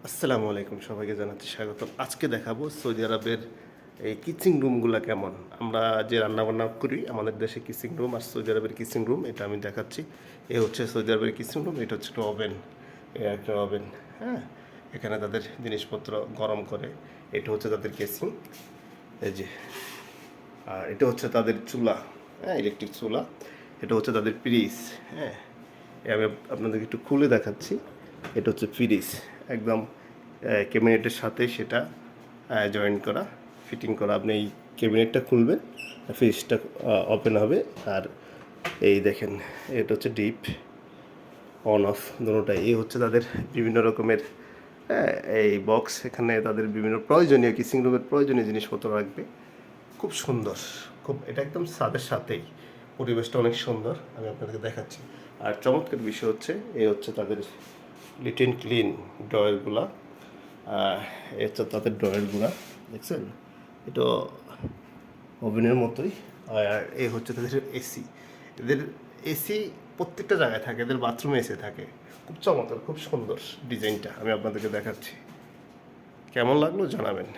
আসসালামু আলাইকুম, সবাইকে জানাচ্ছি স্বাগতম। আজকে দেখাবো সৌদি আরবের এই কিচিং রুমগুলো কেমন। আমরা যে রান্নাবান্না করি আমাদের দেশে কিচিং রুম আর সৌদি আরবের কিচিং রুম, এটা আমি দেখাচ্ছি। এ হচ্ছে সৌদি আরবের কিচিং রুম, এটা হচ্ছে একটা ওভেন, একটা ওভেন। হ্যাঁ, এখানে তাদের জিনিসপত্র গরম করে। এটা হচ্ছে তাদের কিচিং, এই যে। আর এটা হচ্ছে তাদের চুলা, হ্যাঁ, ইলেকট্রিক চুলা। এটা হচ্ছে তাদের ফ্রিজ। হ্যাঁ, আমি আপনাদেরকে একটু খুলে দেখাচ্ছি। এটা হচ্ছে ফ্রিজ, একদম ক্যাবিনেটের সাথে সেটা জয়েন করা, ফিটিং করা। আপনি এই ক্যাবিনেটটা খুলবেন, ফ্রিজটা ওপেন হবে। আর এই দেখেন, এটা হচ্ছে ডিপ অন অফ দুটোটাই। এই হচ্ছে তাদের বিভিন্ন রকমের এই বক্স। এখানে তাদের বিভিন্ন প্রয়োজনীয় কিচিং রুমের প্রয়োজনীয় জিনিসপত্র রাখবে। খুব সুন্দর, খুব, এটা একদম ছাদের সাথেই, পরিবেশটা অনেক সুন্দর। আমি আপনাদেরকে দেখাচ্ছি। আর চমৎকার বিষয় হচ্ছে, এই হচ্ছে তাদের লিট অ্যান্ড ক্লিন ড্রয়ারগুলা। এই হচ্ছে তাদের ড্রয়ারগুলা, দেখছেন? এটা ওভেনের মতোই। আর এই হচ্ছে তাদের এসি। এদের এসি প্রত্যেকটা জায়গায় থাকে, এদের বাথরুমে এসি থাকে। খুব চমৎকার, খুব সুন্দর ডিজাইনটা। আমি আপনাদেরকে দেখাচ্ছি, কেমন লাগলো জানাবেন।